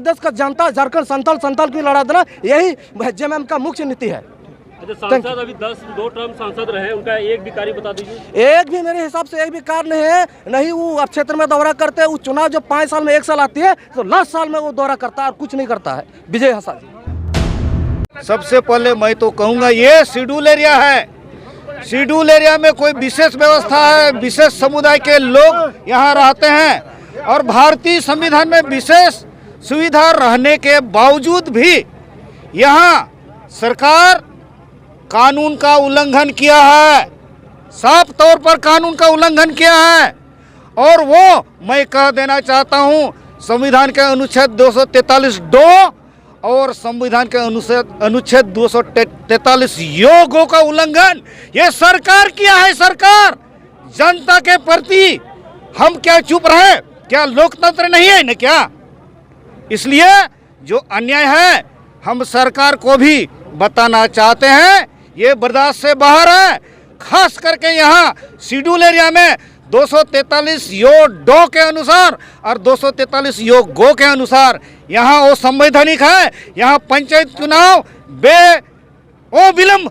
प्रदेश का जनता, झारखंड संताल की लड़ा देना, यही जेएमएम का मुख्य नीति है। अच्छा, सांसद अभी 2 टर्म सांसद रहे, उनका एक भी कार्य बता दीजिए। एक भी मेरे हिसाब से एक भी कार्य नहीं है, नहीं वो अब क्षेत्र में दौरा करते हैं। वो चुनाव जब 5 साल में 1 साल आती है तो लास्ट साल में वो दौरा करता है और कुछ नहीं करता है। विजय हंसा जी। सबसे पहले मैं तो कहूँगा ये शेड्यूल एरिया है। शेड्यूल एरिया में कोई विशेष व्यवस्था है, विशेष समुदाय के लोग यहाँ रहते हैं और भारतीय संविधान में विशेष सुविधा रहने के बावजूद भी यहाँ सरकार कानून का उल्लंघन किया है, साफ तौर पर कानून का उल्लंघन किया है। और वो मैं कह देना चाहता हूँ, संविधान के अनुच्छेद 243(2) और संविधान के अनुच्छेद 243 योगों का उल्लंघन ये सरकार किया है। सरकार जनता के प्रति हम क्या चुप रहे? क्या लोकतंत्र नहीं है न क्या? इसलिए जो अन्याय है हम सरकार को भी बताना चाहते हैं, ये बर्दाश्त से बाहर है। खास करके यहाँ शेड्यूल एरिया में 243 योग डो के अनुसार और 243 योग गो के अनुसार यहाँ वो संवैधानिक है। यहाँ पंचायत चुनाव विलंब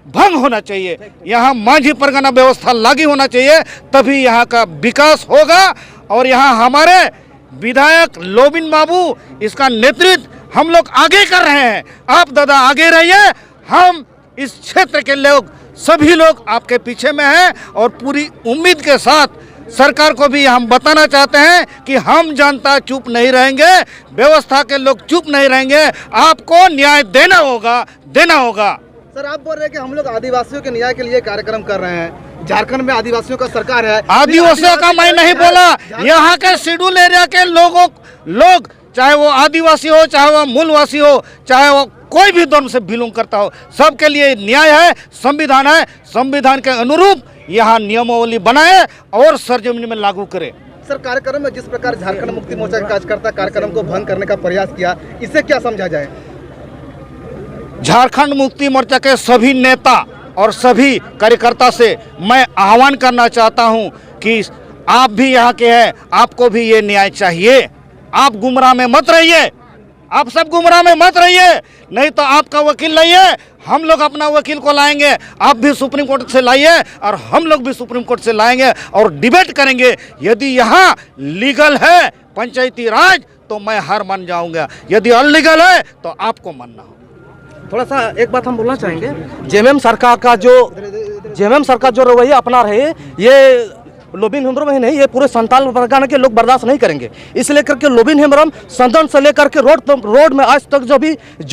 भंग होना चाहिए, यहाँ माझी परगना व्यवस्था लागू होना चाहिए, तभी यहाँ का विकास होगा। और यहाँ हमारे विधायक लोबिन बाबू इसका नेतृत्व हम लोग आगे कर रहे हैं। आप दादा आगे रहिए, हम इस क्षेत्र के लोग सभी लोग आपके पीछे में हैं और पूरी उम्मीद के साथ सरकार को भी हम बताना चाहते हैं कि हम जनता चुप नहीं रहेंगे, व्यवस्था के लोग चुप नहीं रहेंगे, आपको न्याय देना होगा। सर, आप बोल रहे हैं कि हम लोग आदिवासियों के न्याय के लिए कार्यक्रम कर रहे हैं। झारखंड में आदिवासियों का सरकार है। आदिवासियों का मैं नहीं बोला, यहाँ के शेड्यूल एरिया के लोग चाहे वो आदिवासी हो, चाहे वो मूलवासी हो, चाहे वो कोई भी धर्म से बिलोंग करता हो, सबके लिए न्याय है, संविधान है। संविधान के अनुरूप यहाँ नियमावली बनाए और सरजमीन में लागू करे। सर, कार्यक्रम में जिस प्रकार झारखंड मुक्ति मोर्चा के कार्यकर्ता कार्यक्रम को भंग करने का प्रयास किया, इसे क्या समझा जाए? झारखंड मुक्ति मोर्चा के सभी नेता और सभी कार्यकर्ता से मैं आह्वान करना चाहता हूं कि आप भी यहाँ के हैं, आपको भी ये न्याय चाहिए। आप गुमराह में मत रहिए, आप सब गुमराह में मत रहिए, नहीं तो आपका वकील लाइए, हम लोग अपना वकील को लाएंगे, आप भी सुप्रीम कोर्ट से लाइए और हम लोग भी सुप्रीम कोर्ट से लाएंगे और डिबेट करेंगे। यदि यहाँ लीगल है पंचायती राज तो मैं हार मान जाऊंगा, यदि अनलीगल है तो आपको मानना हो। थोड़ा सा एक बात हम बोलना चाहेंगे, जेएमएम सरकार जो रवैया अपना रहे, ये लोबिन हेम्ब्रम ही नहीं, ये पूरे संताल परगना के लोग बर्दाश्त नहीं करेंगे। इसलिए करके लोबिन हेम्ब्रम सदन से लेकर के रोड में आज तक जो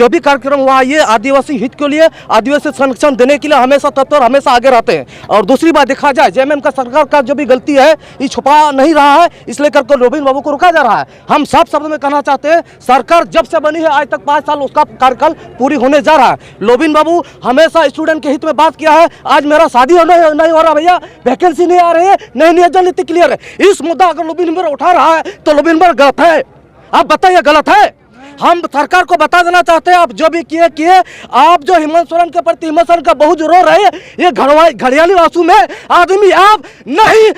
भी कार्यक्रम हुआ, ये आदिवासी हित के लिए, आदिवासी संरक्षण देने के लिए हमेशा तत्पर, हमेशा आगे रहते हैं। और दूसरी बात देखा जाए, जेएमएम का सरकार का जो भी गलती है ये छुपा नहीं रहा है, इसलिए करके लोबिन बाबू को रोका जा रहा है। हम साफ शब्द में कहना चाहते हैं, सरकार जब से बनी है आज तक 5 साल उसका कार्यकाल पूरी होने जा रहा है। लोबिन बाबू हमेशा स्टूडेंट के हित में बात किया है। आज मेरा शादी नहीं हो रहा भैया, वैकेंसी नहीं आ रही है, नियोजन नीति क्लियर है। इस मुद्दा अगर लोबिन हेम्ब्रम उठा रहा है तो लोबिन हेम्ब्रम गलत है। आप बताइए गलत है? हम सरकार को बता देना चाहते हैं, आप जो भी किए, आप जो हेमंत सोरेन के प्रति इमोशन का बहुत रो रहे हैं, ये घड़ियाली आंसू में आदमी आप नहीं,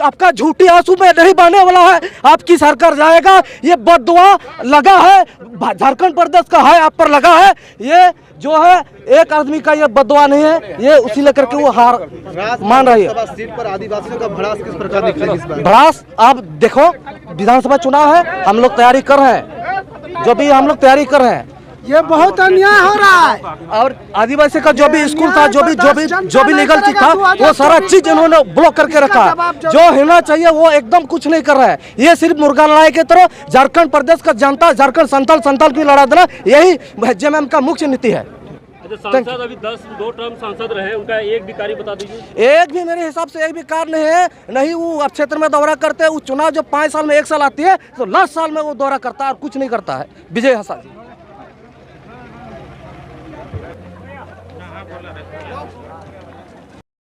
आपका झूठी आंसू में नहीं बहने वाला है। आपकी सरकार जाएगा, ये बददुआ लगा है, झारखंड प्रदेश का है, आप पर लगा है। ये जो है एक आदमी का ये बददुआ नहीं है, ये उसी लेकर के वो हार मान रही है। सीट पर आदिवासियों का भड़ास किस प्रकार दिखेगा? भड़ास आप देखो, विधानसभा चुनाव है, हम लोग तैयारी कर रहे हैं, जो भी हम लोग तैयारी कर रहे हैं। ये बहुत अन्याय हो रहा है और आदिवासी का जो भी स्कूल था, जो भी लीगल चीज था, वो सारा चीज इन्होंने ब्लॉक करके रखा है। जो होना चाहिए वो एकदम कुछ नहीं कर रहा है। ये सिर्फ मुर्गा लड़ाई की तरह झारखंड प्रदेश का जनता, झारखंड संताल की लड़ा देना, यही जेएमएम का मुख्य नीति है। सांसद अभी 2 टर्म सांसद रहे, उनका एक भी कार्य बता दीजिए। एक भी मेरे हिसाब से एक भी कार्य नहीं है, नहीं वो अब क्षेत्र में दौरा करते हैं। वो चुनाव जब 5 साल में 1 साल आती है तो लास्ट साल में वो दौरा करता है और कुछ नहीं करता है। विजय हंसा जी।